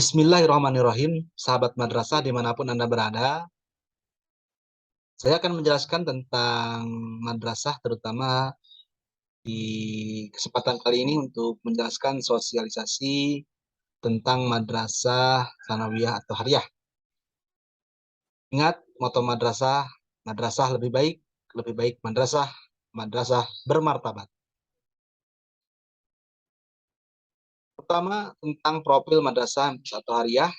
Bismillahirrahmanirrahim, sahabat madrasah dimanapun Anda berada. Saya akan menjelaskan tentang madrasah, terutama di kesempatan kali ini untuk menjelaskan sosialisasi tentang madrasah sanawiyah atau hariyah. Ingat, moto madrasah, madrasah lebih baik madrasah, madrasah bermartabat. Pertama, tentang profil madrasah atau hariyah.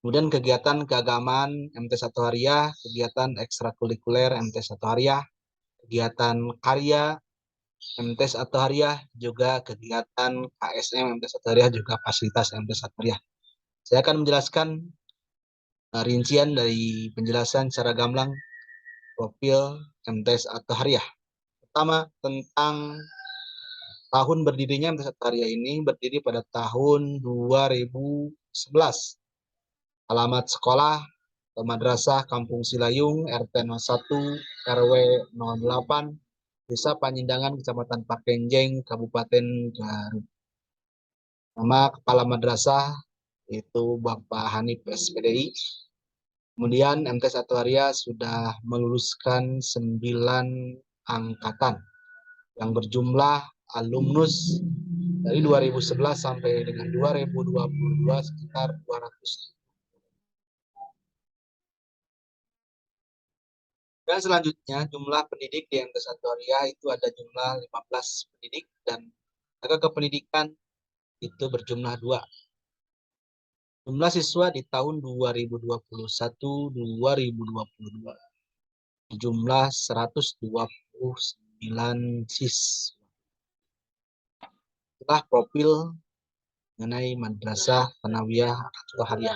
Kemudian kegiatan keagamaan MT1 Hariyah, kegiatan ekstrakurikuler MT1 Hariyah, kegiatan karya MT1 Hariyah, juga kegiatan KSM MT1 Hariyah, juga fasilitas MT1 Hariyah. Saya akan menjelaskan rincian dari penjelasan secara gamblang profil MT1 Hariyah. Pertama, tentang tahun berdirinya MT1 Hariyah ini berdiri pada tahun 2011. Alamat sekolah Madrasah Kampung Silayung, RT 01, RW 08, Desa Panjindangan, Kecamatan Pakenjeng, Kabupaten Garut. Nama kepala madrasah itu Bapak Hanif SPDI. Kemudian MT1 Hariyah sudah meluluskan 9 angkatan yang berjumlah alumnus dari 2011 sampai dengan 2022 sekitar 200. Dan selanjutnya jumlah pendidik di MT1 Hariyah itu ada jumlah 15 pendidik dan tenaga kependidikan itu berjumlah 2. Jumlah siswa di tahun 2021-2022 jumlah 129 siswa. Itulah profil mengenai madrasah sanawiyah atau hariyah.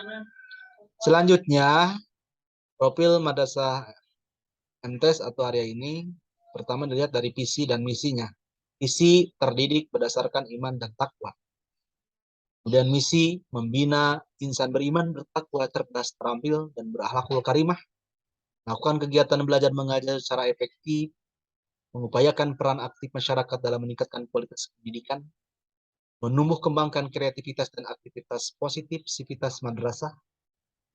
Selanjutnya, profil madrasah MTs atau hariyah ini pertama dilihat dari visi dan misinya. Visi terdidik berdasarkan iman dan takwa. Kemudian misi membina insan beriman, bertakwa, cerdas, terampil, dan berakhlakul karimah. Lakukan kegiatan belajar mengajar secara efektif, mengupayakan peran aktif masyarakat dalam meningkatkan kualitas pendidikan, menumbuh kembangkan kreativitas dan aktivitas positif sivitas madrasah,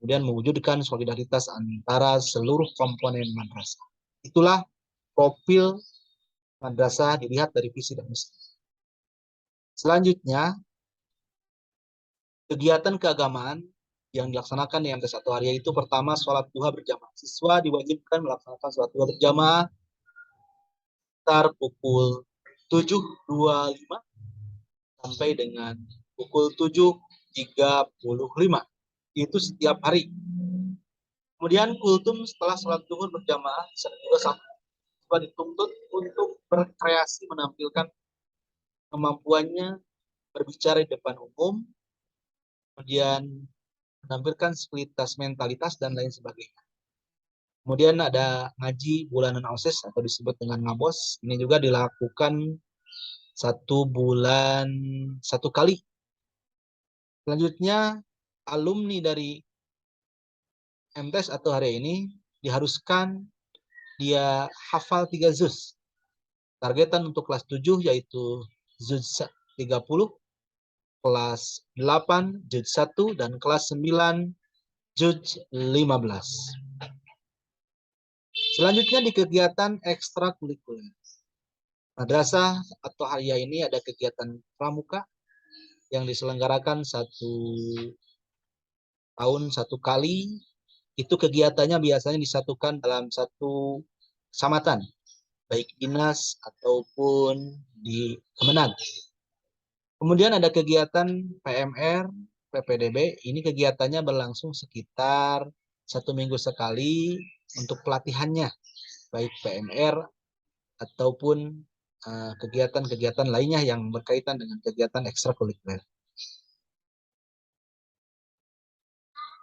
kemudian mewujudkan solidaritas antara seluruh komponen madrasah. Itulah profil madrasah dilihat dari visi dan misi. Selanjutnya, kegiatan keagamaan yang dilaksanakan di MT1 Hariyah itu pertama sholat duha berjamaah. Siswa diwajibkan melaksanakan sholat duha berjamaah sekitar pukul 7.25 sampai dengan pukul 7.35. Itu setiap hari. Kemudian kultum setelah sholat duhur berjamaah juga siswa dituntut untuk berkreasi menampilkan kemampuannya berbicara di depan umum, kemudian menampilkan sekuritas mentalitas dan lain sebagainya. Kemudian ada ngaji bulanan OSIS atau disebut dengan ngabos. Ini juga dilakukan 1 bulan 1 kali. Selanjutnya, alumni dari MTs atau hari ini diharuskan dia hafal 3 juz. Targetan untuk kelas 7 yaitu juz 30, kelas 8 juz 1, dan kelas 9 juz 15. Selanjutnya di kegiatan ekstrakurikuler. Madrasah atau hariyah ini ada kegiatan pramuka yang diselenggarakan 1 tahun 1 kali. Itu kegiatannya biasanya disatukan dalam satu kecamatan, baik dinas ataupun di Kemenag. Kemudian ada kegiatan PMR, PPDB. Ini kegiatannya berlangsung sekitar 1 minggu sekali untuk pelatihannya, baik PMR ataupun kegiatan-kegiatan lainnya yang berkaitan dengan kegiatan ekstrakurikuler.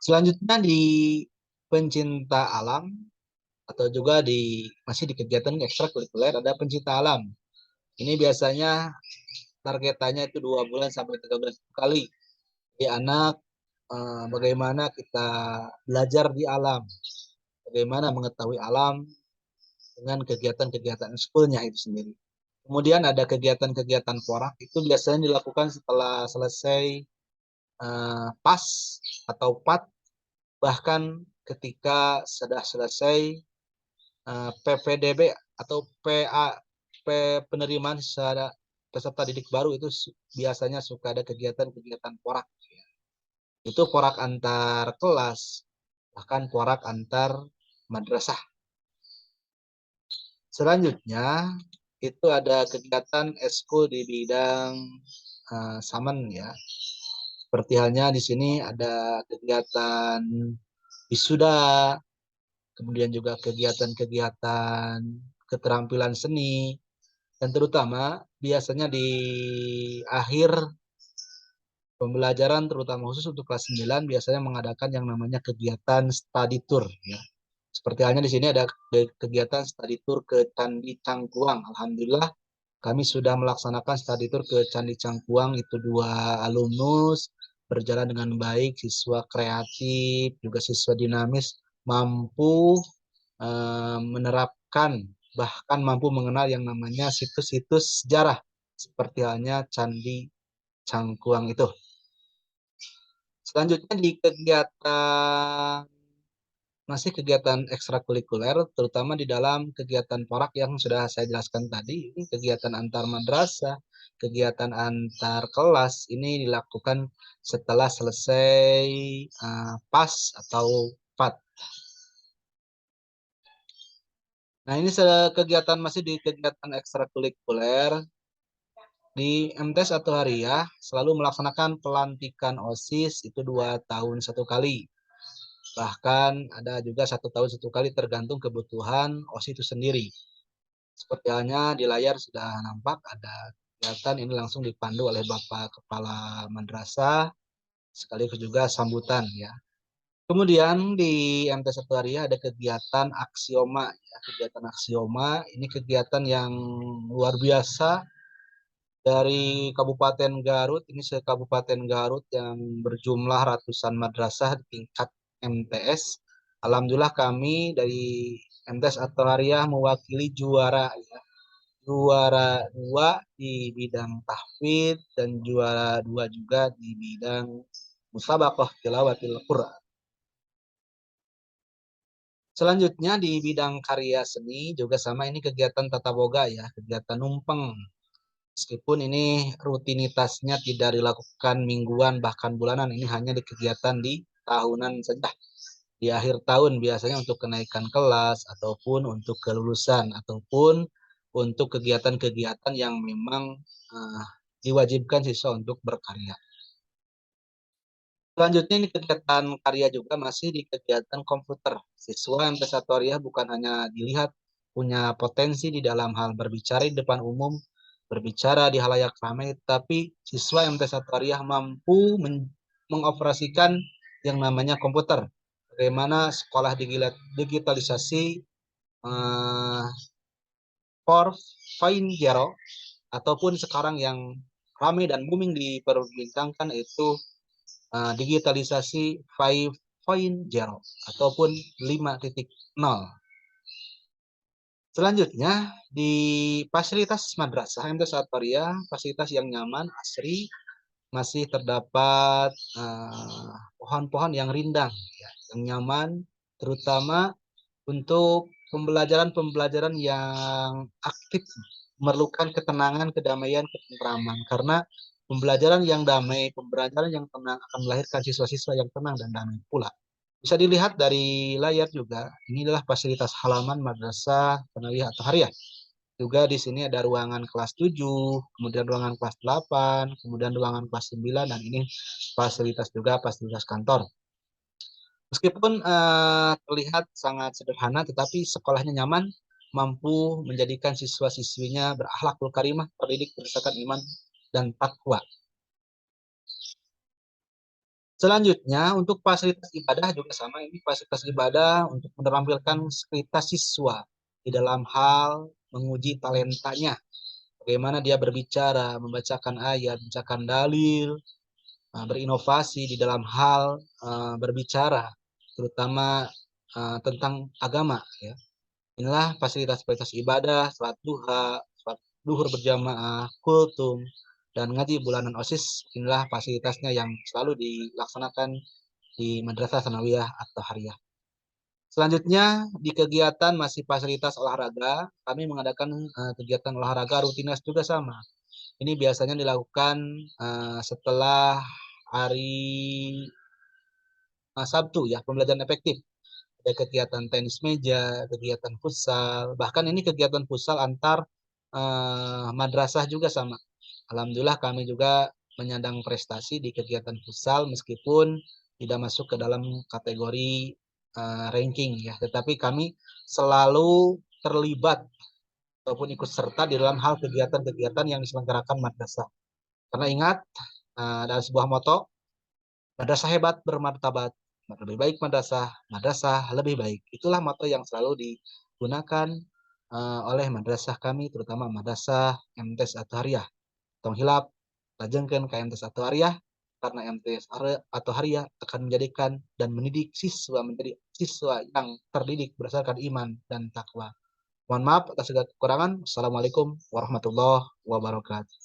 Selanjutnya di pencinta alam atau juga masih di kegiatan ekstrakurikuler ada pencinta alam. Ini biasanya targetannya itu 2 bulan sampai 3 bulan sekali. Di anak bagaimana kita belajar di alam, bagaimana mengetahui alam dengan kegiatan-kegiatan ekskulnya itu sendiri. Kemudian ada kegiatan-kegiatan porak, itu biasanya dilakukan setelah selesai PAS atau PAT, bahkan ketika sudah selesai PPDB atau penerimaan secara peserta didik baru itu biasanya suka ada kegiatan-kegiatan porak. Itu porak antar kelas, bahkan porak antar madrasah. Selanjutnya itu ada kegiatan eskul di bidang saman ya. Seperti halnya di sini ada kegiatan wisuda, kemudian juga kegiatan-kegiatan keterampilan seni, dan terutama biasanya di akhir pembelajaran terutama khusus untuk kelas 9 biasanya mengadakan yang namanya kegiatan study tour ya. Seperti halnya di sini ada kegiatan study tour ke Candi Cangkuang. Alhamdulillah kami sudah melaksanakan study tour ke Candi Cangkuang, itu 2 alumnus, berjalan dengan baik, siswa kreatif, juga siswa dinamis, mampu menerapkan, bahkan mampu mengenal yang namanya situs-situs sejarah, seperti halnya Candi Cangkuang itu. Selanjutnya di masih kegiatan ekstrakurikuler, terutama di dalam kegiatan porak yang sudah saya jelaskan tadi, ini kegiatan antar madrasah, kegiatan antar kelas, ini dilakukan setelah selesai PAS atau PAT. Nah, ini kegiatan masih di kegiatan ekstrakurikuler. Di MTs atau Hariah selalu melaksanakan pelantikan OSIS itu 2 tahun 1 kali. Bahkan ada juga 1 tahun 1 kali tergantung kebutuhan OSIS itu sendiri. Seperti halnya di layar sudah nampak ada kegiatan ini langsung dipandu oleh Bapak Kepala Madrasah, sekaligus juga sambutan ya. Kemudian di MT Satu Hariah ada kegiatan aksioma ya. Kegiatan aksioma ini kegiatan yang luar biasa dari Kabupaten Garut, ini se-Kabupaten Garut yang berjumlah ratusan madrasah di tingkat MTS. Alhamdulillah kami dari MTS atau Hariah mewakili juara ya. Juara 2 di bidang tahfidz dan juara 2 juga di bidang musabaqah tilawatil Quran. Selanjutnya di bidang karya seni juga sama, ini kegiatan tata boga ya, kegiatan numpeng. Meskipun ini rutinitasnya tidak dilakukan mingguan bahkan bulanan, ini hanya di kegiatan di tahunan saja. Di akhir tahun biasanya untuk kenaikan kelas ataupun untuk kelulusan ataupun untuk kegiatan-kegiatan yang memang diwajibkan siswa untuk berkarya. Selanjutnya ini kegiatan karya juga masih di kegiatan komputer. Siswa MT1 Hariah bukan hanya dilihat punya potensi di dalam hal berbicara di depan umum, berbicara di halayak ramai, tapi siswa MT1 Hariah mampu mengoperasikan yang namanya komputer. Bagaimana sekolah digitalisasi 4.0 ataupun sekarang yang ramai dan booming diperbincangkan itu digitalisasi 5.0 ataupun 5.0. Selanjutnya di fasilitas madrasah MT1 Hariah, fasilitas yang nyaman, asri, masih terdapat pohon-pohon yang rindang, ya, yang nyaman, terutama untuk pembelajaran-pembelajaran yang aktif, memerlukan ketenangan, kedamaian, ketentraman. Karena pembelajaran yang damai, pembelajaran yang tenang akan melahirkan siswa-siswa yang tenang dan damai pula. Bisa dilihat dari layar juga, ini adalah fasilitas halaman Madrasah Tsanawiyah atau Hariah. Juga di sini ada ruangan kelas 7, kemudian ruangan kelas 8, kemudian ruangan kelas 9, dan ini fasilitas juga fasilitas kantor. Meskipun terlihat sangat sederhana, tetapi sekolahnya nyaman, mampu menjadikan siswa-siswinya berakhlakul karimah, terdidik berdasarkan iman dan takwa. Selanjutnya, untuk fasilitas ibadah juga sama. Ini fasilitas ibadah untuk menampilkan kualitas siswa di dalam hal menguji talentanya. Bagaimana dia berbicara, membacakan ayat, membacakan dalil, berinovasi di dalam hal berbicara, terutama tentang agama. Ya. Inilah fasilitas-fasilitas ibadah, sholat duha, sholat duhur berjamaah, kultum, dan ngaji bulanan OSIS. Inilah fasilitasnya yang selalu dilaksanakan di Madrasah Tsanawiyah At-Thahariyah. Selanjutnya di kegiatan masih fasilitas olahraga, kami mengadakan kegiatan olahraga rutinitas juga sama. Ini biasanya dilakukan setelah hari Sabtu ya, pembelajaran efektif. Ada kegiatan tenis meja, kegiatan futsal, bahkan ini kegiatan futsal antar madrasah juga sama. Alhamdulillah kami juga menyandang prestasi di kegiatan futsal meskipun tidak masuk ke dalam kategori ranking ya, tetapi kami selalu terlibat ataupun ikut serta di dalam hal kegiatan-kegiatan yang diselenggarakan madrasah. Karena ingat, dalam sebuah moto, madrasah hebat bermartabat, lebih baik madrasah lebih baik. Itulah moto yang selalu digunakan oleh madrasah kami, terutama madrasah MTs At-Thahariyah. Tong hilap, lajengkeun ka MTs At-Thahariyah, karena MTs At-Thahariyah akan menjadikan dan mendidik siswa menjadi siswa yang terdidik berdasarkan iman dan takwa. Mohon maaf atas segala kekurangan. Assalamualaikum warahmatullahi wabarakatuh.